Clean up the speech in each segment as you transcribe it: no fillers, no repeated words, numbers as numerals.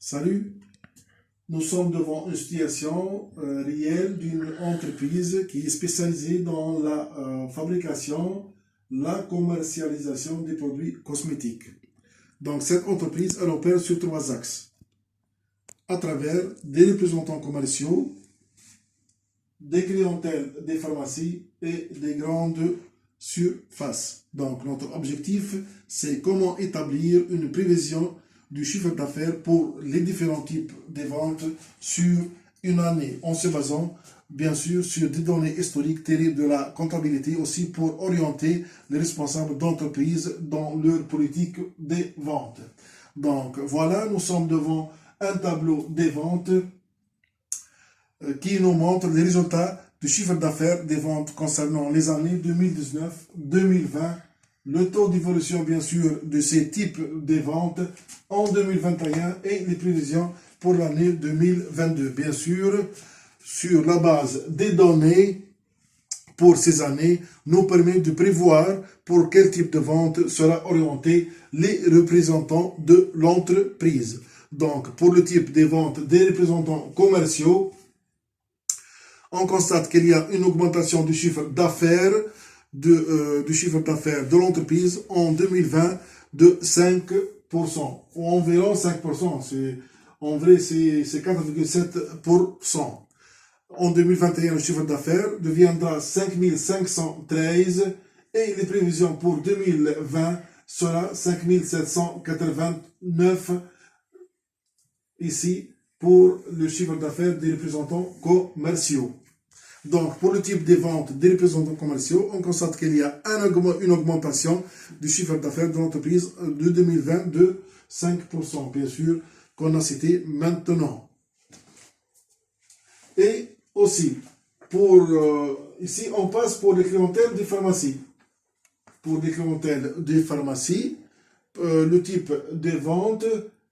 Salut, nous sommes devant une situation réelle d'une entreprise qui est spécialisée dans la fabrication, la commercialisation des produits cosmétiques. Donc cette entreprise, elle opère sur trois axes, à travers des représentants commerciaux, des clientèles des pharmacies et des grandes surfaces. Donc notre objectif, c'est comment établir une prévision du chiffre d'affaires pour les différents types de ventes sur une année, en se basant bien sûr sur des données historiques tirées de la comptabilité, aussi pour orienter les responsables d'entreprise dans leur politique des ventes. Donc voilà, nous sommes devant un tableau des ventes qui nous montre les résultats du chiffre d'affaires des ventes concernant les années 2019-2020, le taux d'évolution bien sûr de ces types de ventes en 2021 et les prévisions pour l'année 2022. Bien sûr, sur la base des données pour ces années, nous permet de prévoir pour quel type de vente sera orienté les représentants de l'entreprise. Donc, pour le type des ventes des représentants commerciaux, on constate qu'il y a une augmentation du chiffre d'affaires du chiffre d'affaires de l'entreprise en 2020 de 5%, ou environ 5%. En vrai, c'est 4,7%. En 2021, le chiffre d'affaires deviendra 5 513 et les prévisions pour 2020 sera 5 789 ici pour le chiffre d'affaires des représentants commerciaux. Donc, pour le type de vente des représentants commerciaux, on constate qu'il y a une augmentation du chiffre d'affaires de l'entreprise de 2020 de 5%, bien sûr, qu'on a cité maintenant. Et aussi, ici, on passe pour les clientèles des pharmacies. Pour les clientèles des pharmacies, le type de vente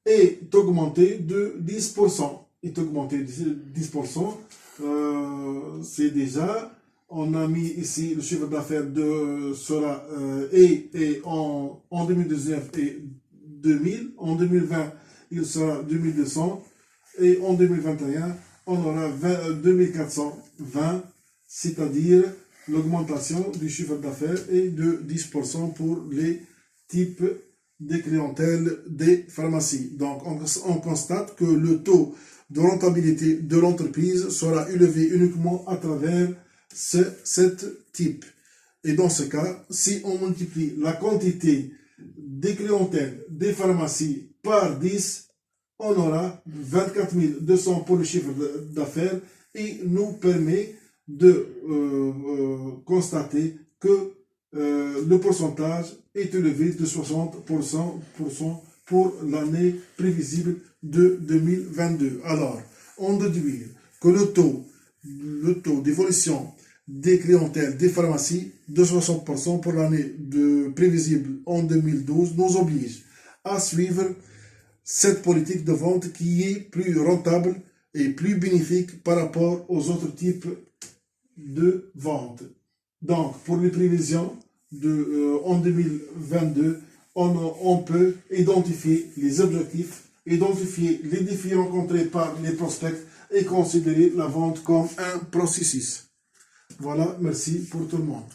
est augmenté de 10%. Est augmenté de 10%. C'est déjà, on a mis ici le chiffre d'affaires sera en 2019 et 2000, en 2020 il sera 2200 et en 2021 on aura 2420, c'est-à-dire l'augmentation du chiffre d'affaires est de 10% pour les types de clientèle des pharmacies. Donc on constate que le taux de rentabilité de l'entreprise sera élevé uniquement à travers cet type. Et dans ce cas, si on multiplie la quantité des clientèles des pharmacies par 10, on aura 24 200 pour le chiffre d'affaires et nous permet de constater que le pourcentage est élevé de 60% pour l'année prévisible de 2022. Alors, on déduit que le taux d'évolution des clientèles des pharmacies de 60% pour l'année prévisible en 2012 nous oblige à suivre cette politique de vente qui est plus rentable et plus bénéfique par rapport aux autres types de vente. Donc, pour les prévisions en 2022, on peut identifier les objectifs, identifier les défis rencontrés par les prospects et considérer la vente comme un processus. Voilà, merci pour tout le monde.